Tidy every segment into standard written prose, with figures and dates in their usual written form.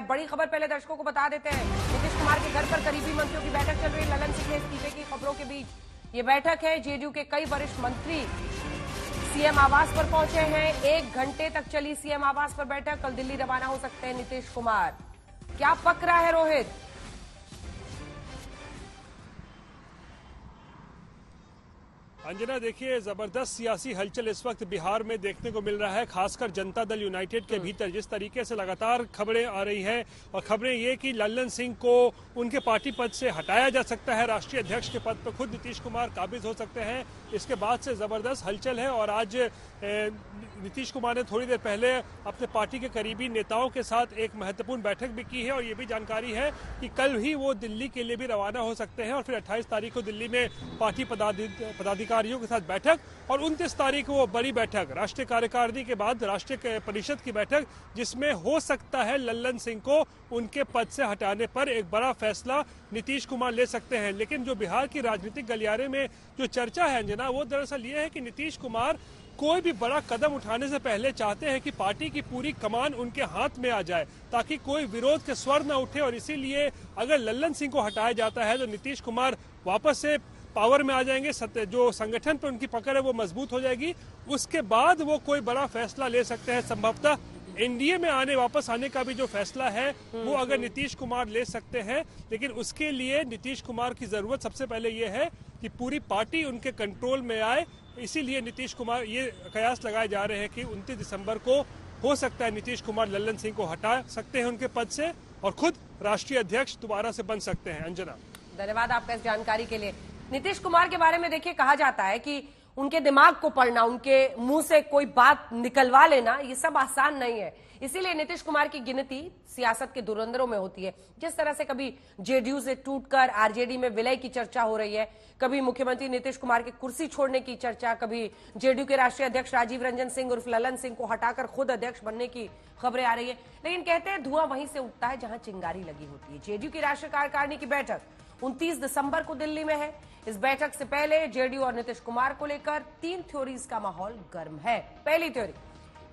बड़ी खबर पहले दर्शकों को बता देते हैं। नीतीश कुमार के घर पर करीबी मंत्रियों की बैठक चल रही। ललन सिंह के इस्तीफे की खबरों के बीच ये बैठक है। जेडीयू के कई वरिष्ठ मंत्री सीएम आवास पर पहुंचे हैं। 1 घंटे तक चली सीएम आवास पर बैठक। कल दिल्ली रवाना हो सकते हैं नीतीश कुमार। क्या पक रहा है रोहित? अंजना, देखिए, जबरदस्त सियासी हलचल इस वक्त बिहार में देखने को मिल रहा है, खासकर जनता दल यूनाइटेड के भीतर। जिस तरीके से लगातार खबरें आ रही हैं और खबरें ये कि ललन सिंह को उनके पार्टी पद से हटाया जा सकता है, राष्ट्रीय अध्यक्ष के पद पर खुद नीतीश कुमार काबिज हो सकते हैं। इसके बाद से जबरदस्त हलचल है और आज नीतीश कुमार ने थोड़ी देर पहले अपने पार्टी के करीबी नेताओं के साथ एक महत्वपूर्ण बैठक भी की है और ये भी जानकारी है कि कल ही वो दिल्ली के लिए भी रवाना हो सकते हैं और फिर 28 तारीख को दिल्ली में पार्टी पदाधिकारियों के साथ बैठक और 29 तारीख को वो बड़ी बैठक राष्ट्रीय कार्यकारिणी के बाद राष्ट्रीय परिषद की बैठक, जिसमें हो सकता है ललन सिंह को उनके पद से हटाने पर एक बड़ा फैसला नीतीश कुमार ले सकते हैं। लेकिन जो बिहार की राजनीतिक गलियारे में जो चर्चा है अंजना, वो दरअसल ये है कि नीतीश कुमार कोई भी बड़ा कदम उठाने से पहले चाहते हैं कि पार्टी की पूरी कमान उनके हाथ में आ जाए ताकि कोई विरोध के स्वर न उठे। और इसीलिए अगर ललन सिंह को हटाया जाता है तो नीतीश कुमार वापस से पावर में आ जाएंगे, जो संगठन पर उनकी पकड़ है वो मजबूत हो जाएगी। उसके बाद वो कोई बड़ा फैसला ले सकते हैं। संभवतः एनडीए में वापस आने का भी जो फैसला है वो अगर नीतीश कुमार ले सकते हैं, लेकिन उसके लिए नीतीश कुमार की जरूरत सबसे पहले ये है कि पूरी पार्टी उनके कंट्रोल में आए। इसीलिए नीतीश कुमार, ये कयास लगाए जा रहे हैं कि 29 दिसंबर को हो सकता है नीतीश कुमार ललन सिंह को हटा सकते हैं उनके पद से और खुद राष्ट्रीय अध्यक्ष दोबारा से बन सकते हैं। अंजना, धन्यवाद आपका इस जानकारी के लिए। नीतीश कुमार के बारे में देखिए, कहा जाता है कि उनके दिमाग को पढ़ना, उनके मुंह से कोई बात निकलवा लेना, ये सब आसान नहीं है। इसीलिए नीतीश कुमार की गिनती सियासत के धुरंधरों में होती है। जिस तरह से कभी जेडीयू से टूटकर आरजेडी में विलय की चर्चा हो रही है, कभी मुख्यमंत्री नीतीश कुमार की कुर्सी छोड़ने की चर्चा, कभी जेडीयू के राष्ट्रीय अध्यक्ष राजीव रंजन सिंह उर्फ ललन सिंह को हटाकर खुद अध्यक्ष बनने की खबरें आ रही है। लेकिन कहते हैं धुआं वहीं से उठता है जहां चिंगारी लगी होती है। जेडीयू की राष्ट्रीय कार्यकारिणी की बैठक 29 दिसंबर को दिल्ली में है। इस बैठक से पहले जेडीयू और नीतीश कुमार को लेकर 3 थ्योरीज का माहौल गर्म है। पहली थ्योरी,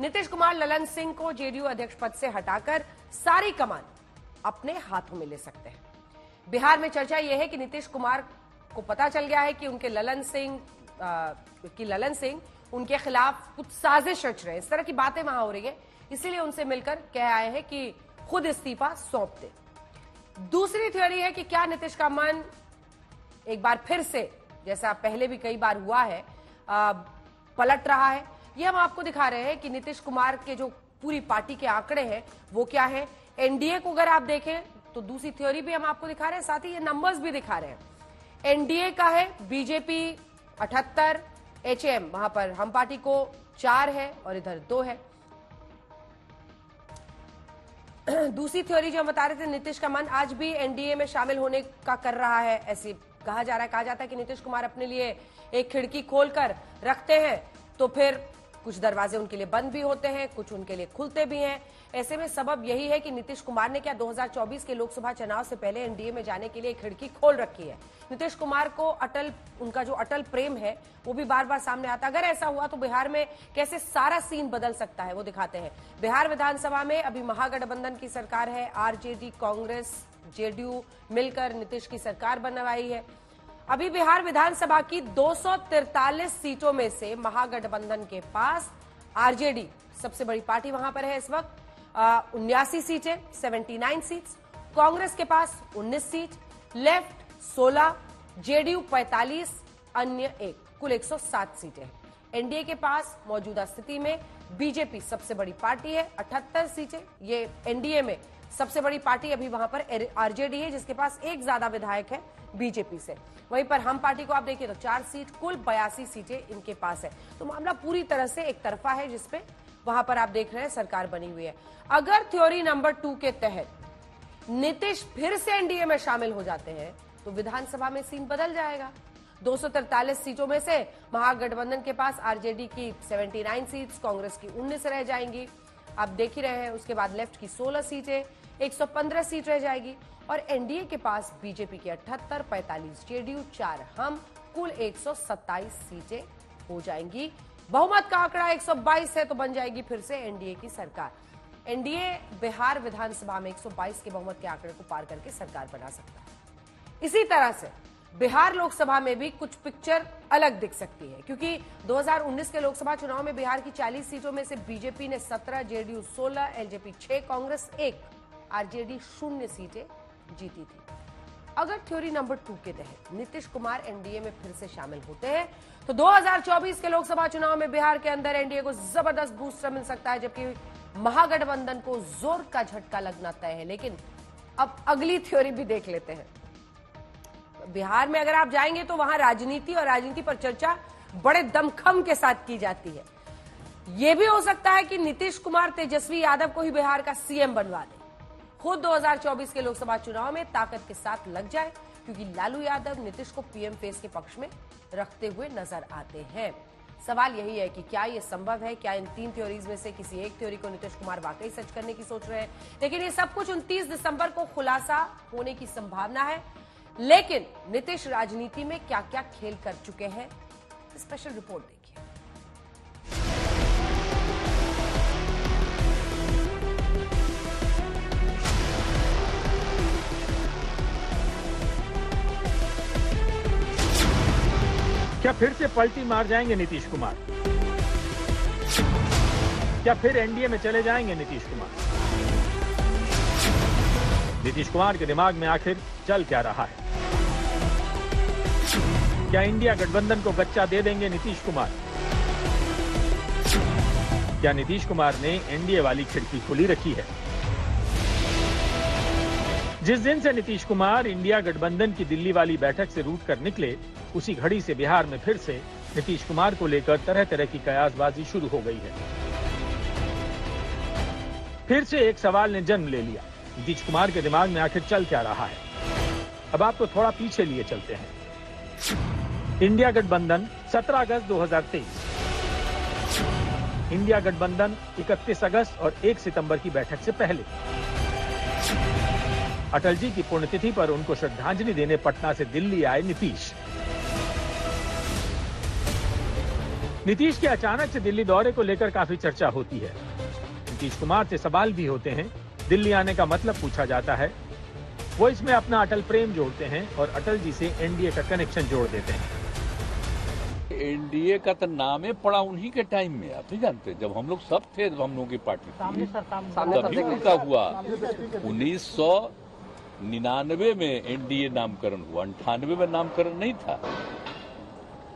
नीतीश कुमार ललन सिंह को जेडीयू अध्यक्ष पद से हटाकर सारी कमान अपने हाथों में ले सकते हैं। बिहार में चर्चा यह है कि नीतीश कुमार को पता चल गया है कि ललन सिंह उनके खिलाफ कुछ साजिश रच रहे हैं। इस तरह की बातें वहां हो रही है, इसीलिए उनसे मिलकर कह आए हैं कि खुद इस्तीफा सौंप दे। दूसरी थ्योरी है कि क्या नीतीश का मन एक बार फिर से, जैसा पहले भी कई बार हुआ है, पलट रहा है। ये हम आपको दिखा रहे हैं कि नीतीश कुमार के जो पूरी पार्टी के आंकड़े हैं वो क्या है। एनडीए को अगर आप देखें तो दूसरी थ्योरी भी हम आपको दिखा रहे हैं, साथ ही ये नंबर्स भी दिखा रहे हैं। एनडीए का है बीजेपी 78, एचएम वहां पर हम पार्टी को 4 है और इधर 2 है। दूसरी थ्योरी जो हम बता रहे थे, नीतीश का मन आज भी एनडीए में शामिल होने का कर रहा है, ऐसी कहा जाता है कि नीतीश कुमार अपने लिए एक खिड़की खोलकर रखते हैं तो फिर कुछ दरवाजे उनके लिए बंद भी होते हैं, कुछ उनके लिए खुलते भी हैं। ऐसे में सबब यही है कि नीतीश कुमार ने क्या 2024 के लोकसभा चुनाव से पहले एनडीए में जाने के लिए खिड़की खोल रखी है। नीतीश कुमार को उनका जो अटल प्रेम है वो भी बार बार सामने आता। अगर ऐसा हुआ तो बिहार में कैसे सारा सीन बदल सकता है वो दिखाते हैं। बिहार विधानसभा में अभी महागठबंधन की सरकार है। आरजेडी, कांग्रेस, जेडीयू मिलकर नीतीश की सरकार बनवाई है। अभी बिहार विधानसभा की 243 सीटों में से महागठबंधन के पास, आरजेडी सबसे बड़ी पार्टी वहां पर है इस वक्त, 79 सीटें, 79 सीट्स। कांग्रेस के पास 19 सीट, लेफ्ट 16, जेडीयू 45, अन्य 1, कुल 107 सीटें हैं। एनडीए के पास मौजूदा स्थिति में बीजेपी सबसे बड़ी पार्टी है, 78 सीटें। ये एनडीए में सबसे बड़ी पार्टी अभी वहां पर आरजेडी है, जिसके पास एक ज्यादा विधायक है बीजेपी से। वहीं पर हम पार्टी को आप देखिए तो 4 सीट, कुल 82 सीटें इनके पास है। तो मामला पूरी तरह से एक तरफा है, जिसपे वहां पर आप देख रहे हैं सरकार बनी हुई है। अगर थ्योरी नंबर 2 के तहत नीतीश फिर से एनडीए में शामिल हो जाते हैं तो विधानसभा में सीन बदल जाएगा। 243 सीटों में से महागठबंधन के पास आरजेडी की 79 सीट्स, कांग्रेस की 19 रह जाएंगी। आप देख ही रहे हैं। उसके बाद लेफ्ट की 16 सीटें, 115 सीट रह जाएगी और एनडीए के पास बीजेपी की 78, 45 जेडीयू, 4 हम, कुल 127 सीटें हो जाएंगी। बहुमत का आंकड़ा 122 है तो बन जाएगी फिर से एनडीए की सरकार। एनडीए बिहार विधानसभा में 122 के बहुमत के आंकड़े को पार करके सरकार बना सकता है। इसी तरह से बिहार लोकसभा में भी कुछ पिक्चर अलग दिख सकती है, क्योंकि 2019 के लोकसभा चुनाव में बिहार की 40 सीटों में से बीजेपी ने 17, जेडीयू 16, एलजेपी 6, कांग्रेस 1, आरजेडी 0 सीटें जीती थी। अगर थ्योरी नंबर 2 के तहत नीतीश कुमार एनडीए में फिर से शामिल होते हैं तो 2024 के लोकसभा चुनाव में बिहार के अंदर एनडीए को जबरदस्त बूस्टर मिल सकता है, जबकि महागठबंधन को जोर का झटका लगना तय है। लेकिन अब अगली थ्योरी भी देख लेते हैं। बिहार में अगर आप जाएंगे तो वहां राजनीति और राजनीति पर चर्चा बड़े दमखम के साथ की जाती है। यह भी हो सकता है कि नीतीश कुमार तेजस्वी यादव को ही बिहार का सीएम बनवा दे, खुद 2024 के लोकसभा चुनाव में ताकत के साथ लग जाए, क्योंकि लालू यादव नीतीश को पीएम फेस के पक्ष में रखते हुए नजर आते हैं। सवाल यही है कि क्या यह संभव है? क्या इन 3 थ्योरीज में से किसी एक थ्योरी को नीतीश कुमार वाकई सच करने की सोच रहे हैं? लेकिन ये सब कुछ 29 दिसंबर को खुलासा होने की संभावना है। लेकिन नीतीश राजनीति में क्या क्या खेल कर चुके हैं, स्पेशल रिपोर्ट देखिए। क्या फिर से पलटी मार जाएंगे नीतीश कुमार? क्या फिर एनडीए में चले जाएंगे नीतीश कुमार? नीतीश कुमार के दिमाग में आखिर चल क्या रहा है? क्या इंडिया गठबंधन को गच्चा दे देंगे नीतीश कुमार? क्या नीतीश कुमार ने एनडीए वाली खिड़की खुली रखी है? जिस दिन से नीतीश कुमार इंडिया गठबंधन की दिल्ली वाली बैठक से रूठ कर निकले, उसी घड़ी से बिहार में फिर से नीतीश कुमार को लेकर तरह तरह की कयासबाजी शुरू हो गई है। फिर से एक सवाल ने जन्म ले लिया, नीतीश कुमार के दिमाग में आखिर चल क्या रहा है? अब आपको थोड़ा पीछे लिए चलते हैं। इंडिया गठबंधन 17 अगस्त 2023, इंडिया गठबंधन 31 अगस्त और 1 सितंबर की बैठक से पहले, अटल जी की पुण्यतिथि पर उनको श्रद्धांजलि देने पटना से दिल्ली आए नीतीश। नीतीश के अचानक से दिल्ली दौरे को लेकर काफी चर्चा होती है। नीतीश कुमार से सवाल भी होते हैं, दिल्ली आने का मतलब पूछा जाता है। वो इसमें अपना अटल प्रेम जोड़ते हैं और अटल जी से एनडीए का कनेक्शन जोड़ देते हैं। एनडीए का तो नाम है पड़ा उन्हीं के टाइम में, आप ही जानते हैं, जब हम लोग सब थे, जब हम लोग की पार्टी थी, तभी उनका हुआ। 1999 में एनडीए नामकरण हुआ, 98 में नामकरण नहीं था।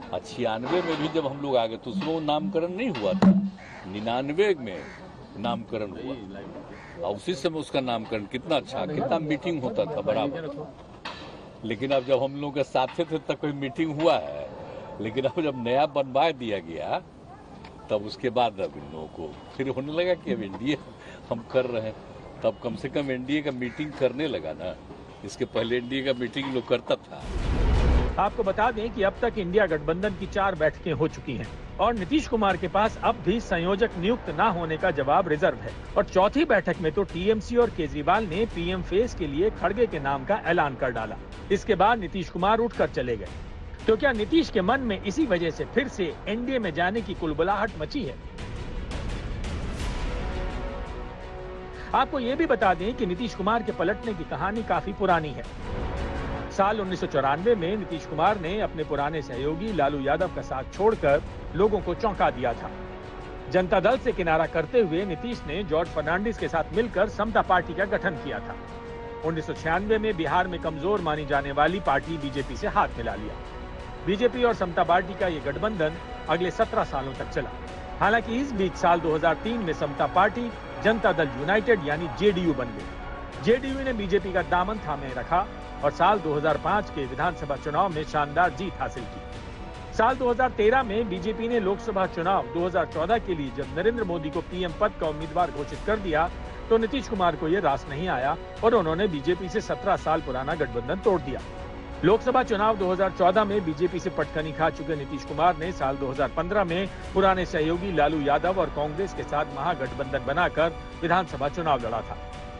96 में भी जब हम लोग आ गए तो उसमें नामकरण नहीं हुआ था। 99 में नामकरण हुआ और उसी समय उसका नामकरण कितना अच्छा, कितना मीटिंग होता था बराबर। लेकिन अब जब हम लोग के साथ थे तब कोई मीटिंग हुआ है, लेकिन अब जब नया बनवा दिया गया तब उसके बाद अब इन लोगों को फिर होने लगा कि अब एनडीए हम कर रहे हैं, तब कम से कम एनडीए का मीटिंग करने लगा ना। इसके पहले एनडीए का मीटिंग लोग करता था। आपको बता दें कि अब तक इंडिया गठबंधन की 4 बैठकें हो चुकी हैं और नीतीश कुमार के पास अब भी संयोजक नियुक्त न होने का जवाब रिजर्व है। और चौथी बैठक में तो टीएमसी और केजरीवाल ने पीएम फेस के लिए खड़गे के नाम का ऐलान कर डाला। इसके बाद नीतीश कुमार उठकर चले गए। तो क्या नीतीश के मन में इसी वजह से फिर से एनडीए में जाने की कुलबुलाहट मची है? आपको ये भी बता दें कि नीतीश कुमार के पलटने की कहानी काफी पुरानी है। साल 1994 में नीतीश कुमार ने अपने पुराने सहयोगी लालू यादव का साथ छोड़कर लोगों को चौंका दिया था। जनता दल से किनारा करते हुए नीतीश ने जॉर्ज फर्नांडिस के साथ मिलकर समता पार्टी का गठन किया था। 1996 में बिहार में कमजोर मानी जाने वाली पार्टी बीजेपी से हाथ मिला लिया। बीजेपी और समता पार्टी का ये गठबंधन अगले 17 सालों तक चला। हालांकि इस बीच साल 2003 में समता पार्टी जनता दल यूनाइटेड यानी जेडीयू बन गई। जेडीयू ने बीजेपी का दामन थामे रखा और साल 2005 के विधानसभा चुनाव में शानदार जीत हासिल की। साल 2013 में बीजेपी ने लोकसभा चुनाव 2014 के लिए जब नरेंद्र मोदी को पीएम पद का उम्मीदवार घोषित कर दिया तो नीतीश कुमार को यह रास नहीं आया और उन्होंने बीजेपी से 17 साल पुराना गठबंधन तोड़ दिया। लोकसभा चुनाव 2014 में बीजेपी से पटखनी खा चुके नीतीश कुमार ने साल 2015 में पुराने सहयोगी लालू यादव और कांग्रेस के साथ महागठबंधन बनाकर विधानसभा चुनाव लड़ा था।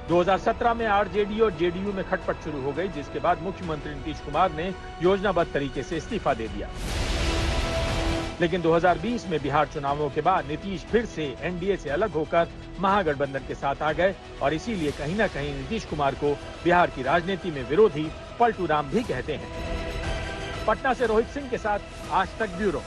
2017 में आरजेडी और जेडीयू में खटपट शुरू हो गई, जिसके बाद मुख्यमंत्री नीतीश कुमार ने योजनाबद्ध तरीके से इस्तीफा दे दिया। लेकिन 2020 में बिहार चुनावों के बाद नीतीश फिर से एनडीए से अलग होकर महागठबंधन के साथ आ गए और इसीलिए कहीं ना कहीं नीतीश कुमार को बिहार की राजनीति में विरोधी पलटू राम भी कहते हैं। पटना से रोहित सिंह के साथ आज तक ब्यूरो।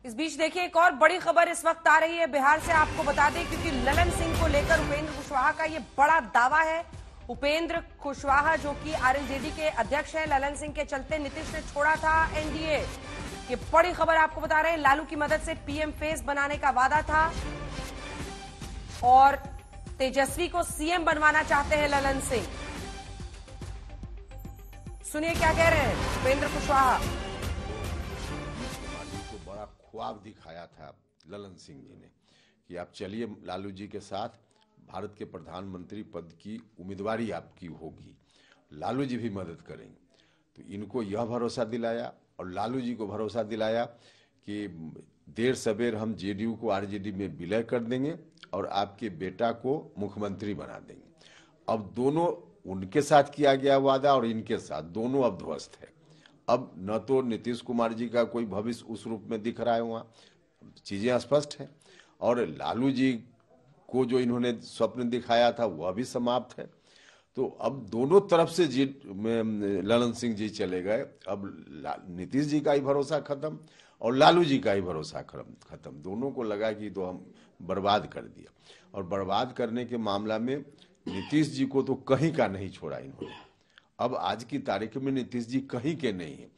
इस बीच देखिए एक और बड़ी खबर इस वक्त आ रही है बिहार से, आपको बता दें, क्योंकि ललन सिंह को लेकर उपेंद्र कुशवाहा का ये बड़ा दावा है। उपेंद्र कुशवाहा जो कि आरएलजेडी के अध्यक्ष हैं, ललन सिंह के चलते नीतीश ने छोड़ा था एनडीए। ये बड़ी खबर आपको बता रहे हैं। लालू की मदद से पीएम फेस बनाने का वादा था और तेजस्वी को सीएम बनवाना चाहते हैं ललन सिंह। सुनिए क्या कह रहे हैं उपेंद्र कुशवाहा। को बड़ा ख्वाब दिखाया था ललन सिंह जी ने कि आप चलिए लालू जी के साथ, भारत के प्रधानमंत्री पद की उम्मीदवारी आपकी होगी, लालू जी भी मदद करेंगे। तो इनको यह भरोसा दिलाया और लालू जी को भरोसा दिलाया कि देर सवेर हम जेडीयू को आरजेडी में विलय कर देंगे और आपके बेटा को मुख्यमंत्री बना देंगे। अब दोनों, उनके साथ किया गया वादा और इनके साथ, दोनों अब ध्वस्त है। अब न तो नीतीश कुमार जी का कोई भविष्य उस रूप में दिख रहा है, वहाँ चीजें स्पष्ट है, और लालू जी को जो इन्होंने स्वप्न दिखाया था वह भी समाप्त है। तो अब दोनों तरफ से ललन सिंह जी चले गए। अब नीतीश जी का ही भरोसा खत्म और लालू जी का ही भरोसा खत्म। दोनों को लगा कि तो हम बर्बाद कर दिया, और बर्बाद करने के मामला में नीतीश जी को तो कहीं का नहीं छोड़ा इन्होंने। अब आज की तारीख में नीतीश जी कहीं के नहीं है।